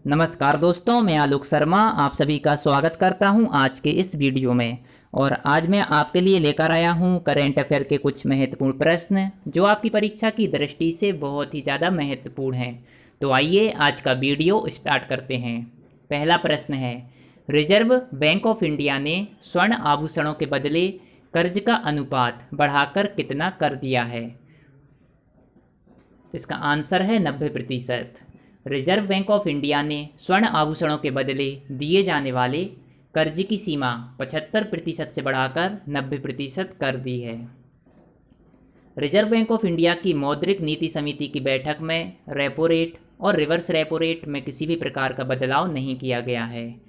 नमस्कार दोस्तों, मैं आलोक शर्मा आप सभी का स्वागत करता हूं आज के इस वीडियो में। और आज मैं आपके लिए लेकर आया हूं करेंट अफेयर के कुछ महत्वपूर्ण प्रश्न जो आपकी परीक्षा की दृष्टि से बहुत ही ज़्यादा महत्वपूर्ण हैं। तो आइए आज का वीडियो स्टार्ट करते हैं। पहला प्रश्न है, रिजर्व बैंक ऑफ इंडिया ने स्वर्ण आभूषणों के बदले कर्ज का अनुपात बढ़ाकर कितना कर दिया है? इसका आंसर है 90%। रिजर्व बैंक ऑफ इंडिया ने स्वर्ण आभूषणों के बदले दिए जाने वाले कर्ज की सीमा 75% से बढ़ाकर 90% कर दी है। रिजर्व बैंक ऑफ इंडिया की मौद्रिक नीति समिति की बैठक में रेपो रेट और रिवर्स रेपो रेट में किसी भी प्रकार का बदलाव नहीं किया गया है।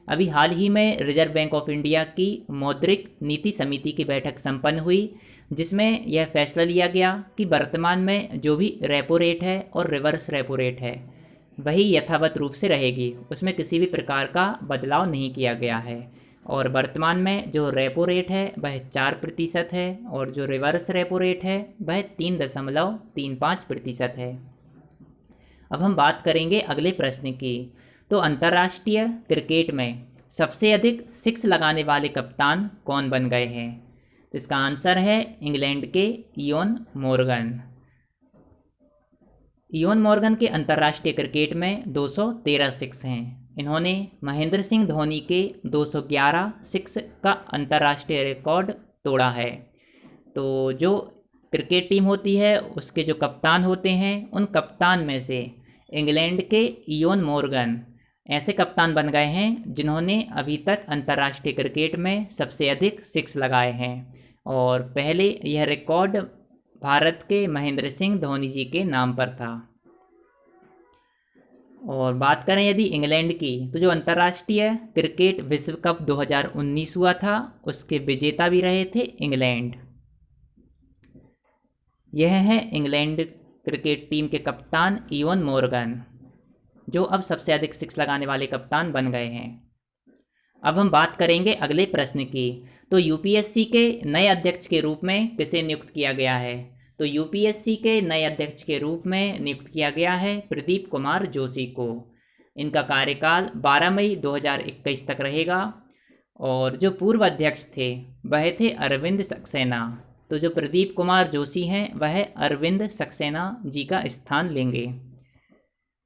अभी हाल ही में रिजर्व बैंक ऑफ इंडिया की मौद्रिक नीति समिति की बैठक संपन्न हुई, जिसमें यह फैसला लिया गया कि वर्तमान में जो भी रेपो रेट है और रिवर्स रेपो रेट है वही यथावत रूप से रहेगी, उसमें किसी भी प्रकार का बदलाव नहीं किया गया है। और वर्तमान में जो रेपो रेट है वह 4% है और जो रिवर्स रेपो रेट है वह 3.35% है। अब हम बात करेंगे अगले प्रश्न की। तो अंतर्राष्ट्रीय क्रिकेट में सबसे अधिक सिक्स लगाने वाले कप्तान कौन बन गए हैं? तो इसका आंसर है इंग्लैंड के इयोन मोर्गन। इयोन मॉर्गन के अंतर्राष्ट्रीय क्रिकेट में 213 सिक्स हैं। इन्होंने महेंद्र सिंह धोनी के 211 सिक्स का अंतर्राष्ट्रीय रिकॉर्ड तोड़ा है। तो जो क्रिकेट टीम होती है उसके जो कप्तान होते हैं उन कप्तान में से इंग्लैंड के इयोन मॉर्गन ऐसे कप्तान बन गए हैं जिन्होंने अभी तक अंतर्राष्ट्रीय क्रिकेट में सबसे अधिक सिक्स लगाए हैं। और पहले यह रिकॉर्ड भारत के महेंद्र सिंह धोनी जी के नाम पर था। और बात करें यदि इंग्लैंड की, तो जो अंतर्राष्ट्रीय क्रिकेट विश्व कप 2019 हुआ था उसके विजेता भी रहे थे इंग्लैंड। यह है इंग्लैंड क्रिकेट टीम के कप्तान इयोन मॉर्गन, जो अब सबसे अधिक सिक्स लगाने वाले कप्तान बन गए हैं। अब हम बात करेंगे अगले प्रश्न की। तो यूपीएससी के नए अध्यक्ष के रूप में किसे नियुक्त किया गया है? तो यूपीएससी के नए अध्यक्ष के रूप में नियुक्त किया गया है प्रदीप कुमार जोशी को। इनका कार्यकाल 12 मई 2021 तक रहेगा। और जो पूर्व अध्यक्ष थे वह थे अरविंद सक्सेना। तो जो प्रदीप कुमार जोशी हैं वह अरविंद सक्सेना जी का स्थान लेंगे।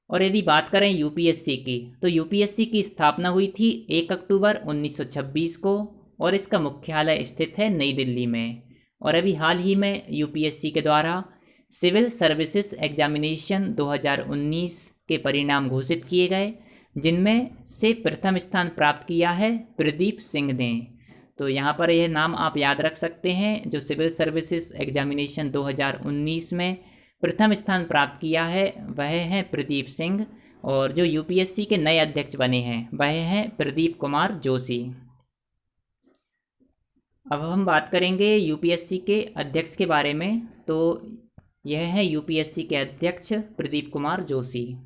और यदि बात करें यूपीएससी की, तो यूपीएससी की स्थापना हुई थी 1 अक्टूबर 1926 को और इसका मुख्यालय स्थित है नई दिल्ली में। और अभी हाल ही में यूपीएससी के द्वारा सिविल सर्विसेज एग्जामिनेशन 2019 के परिणाम घोषित किए गए, जिनमें से प्रथम स्थान प्राप्त किया है प्रदीप सिंह ने। तो यहाँ पर यह नाम आप याद रख सकते हैं। जो सिविल सर्विसेज एग्जामिनेशन 2019 में प्रथम स्थान प्राप्त किया है वह है प्रदीप सिंह। और जो यूपीएससी के नए अध्यक्ष बने हैं वह हैं प्रदीप कुमार जोशी। अब हम बात करेंगे यूपीएससी के अध्यक्ष के बारे में। तो यह है यूपीएससी के अध्यक्ष प्रदीप कुमार जोशी।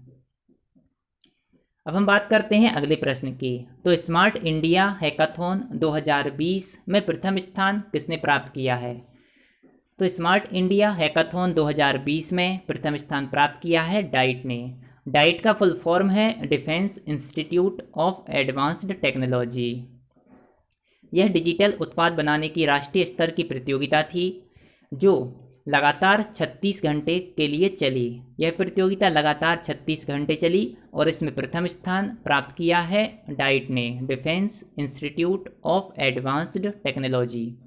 अब हम बात करते हैं अगले प्रश्न की। तो स्मार्ट इंडिया हैकाथॉन 2020 में प्रथम स्थान किसने प्राप्त किया है? तो स्मार्ट इंडिया हैकाथॉन 2020 में प्रथम स्थान प्राप्त किया है डाइट ने। डाइट का फुल फॉर्म है defence institute of advanced technology. यह डिजिटल उत्पाद बनाने की राष्ट्रीय स्तर की प्रतियोगिता थी जो लगातार 36 घंटे के लिए चली। यह प्रतियोगिता लगातार 36 घंटे चली और इसमें प्रथम स्थान प्राप्त किया है डाइट ने, defence institute of advanced technology.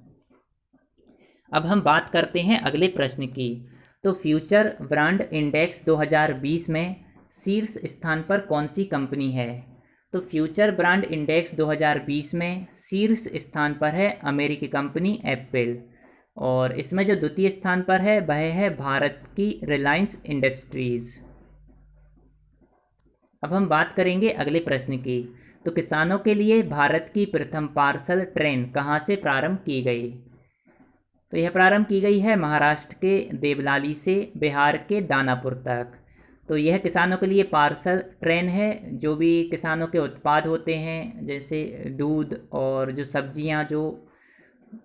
अब हम बात करते हैं अगले प्रश्न की। तो फ्यूचर ब्रांड इंडेक्स 2020 में शीर्ष स्थान पर कौन सी कंपनी है? तो फ्यूचर ब्रांड इंडेक्स 2020 में शीर्ष स्थान पर है अमेरिकी कंपनी एप्पल। और इसमें जो द्वितीय स्थान पर है वह है भारत की रिलायंस इंडस्ट्रीज़। अब हम बात करेंगे अगले प्रश्न की। तो किसानों के लिए भारत की प्रथम पार्सल ट्रेन कहाँ से प्रारंभ की गई? तो यह प्रारंभ की गई है महाराष्ट्र के देवलाली से बिहार के दानापुर तक। तो यह किसानों के लिए पार्सल ट्रेन है। जो भी किसानों के उत्पाद होते हैं जैसे दूध और जो सब्जियां जो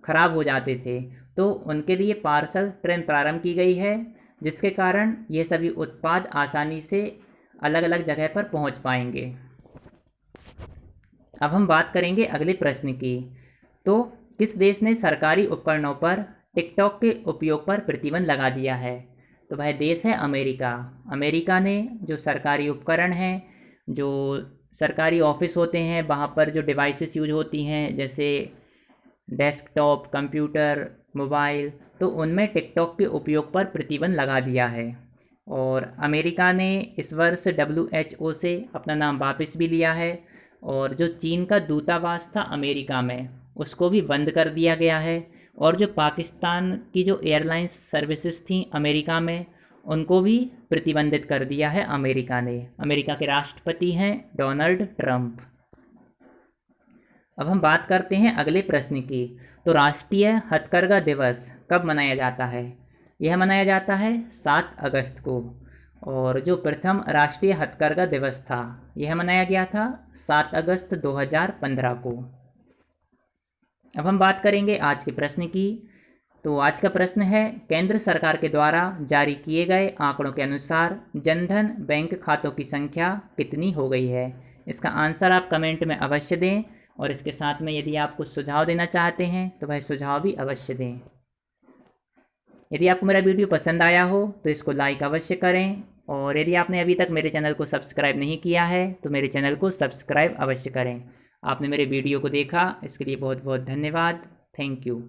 खराब हो जाते थे, तो उनके लिए पार्सल ट्रेन प्रारंभ की गई है, जिसके कारण ये सभी उत्पाद आसानी से अलग अलग जगह पर पहुंच पाएंगे। अब हम बात करेंगे अगले प्रश्न की। तो किस देश ने सरकारी उपकरणों पर टिकटॉक के उपयोग पर प्रतिबंध लगा दिया है? तो भाई देश है अमेरिका। अमेरिका ने जो सरकारी उपकरण हैं, जो सरकारी ऑफिस होते हैं, वहाँ पर जो डिवाइसेस यूज होती हैं जैसे डेस्कटॉप, कंप्यूटर, मोबाइल, तो उनमें टिकटॉक के उपयोग पर प्रतिबंध लगा दिया है। और अमेरिका ने इस वर्ष WHO से अपना नाम वापस भी लिया है। और जो चीन का दूतावास था अमेरिका में, उसको भी बंद कर दिया गया है। और जो पाकिस्तान की जो एयरलाइंस सर्विसेज थी अमेरिका में, उनको भी प्रतिबंधित कर दिया है अमेरिका ने। अमेरिका के राष्ट्रपति हैं डोनाल्ड ट्रंप। अब हम बात करते हैं अगले प्रश्न की। तो राष्ट्रीय हथकरघा दिवस कब मनाया जाता है? यह मनाया जाता है 7 अगस्त को। और जो प्रथम राष्ट्रीय हथकरघा दिवस था, यह मनाया गया था 7 अगस्त 2015 को। अब हम बात करेंगे आज के प्रश्न की। तो आज का प्रश्न है, केंद्र सरकार के द्वारा जारी किए गए आंकड़ों के अनुसार जनधन बैंक खातों की संख्या कितनी हो गई है? इसका आंसर आप कमेंट में अवश्य दें। और इसके साथ में यदि आप कुछ सुझाव देना चाहते हैं तो वह सुझाव भी अवश्य दें। यदि आपको मेरा वीडियो पसंद आया हो तो इसको लाइक अवश्य करें। और यदि आपने अभी तक मेरे चैनल को सब्सक्राइब नहीं किया है तो मेरे चैनल को सब्सक्राइब अवश्य करें। आपने मेरे वीडियो को देखा, इसके लिए बहुत बहुत धन्यवाद। Thank you.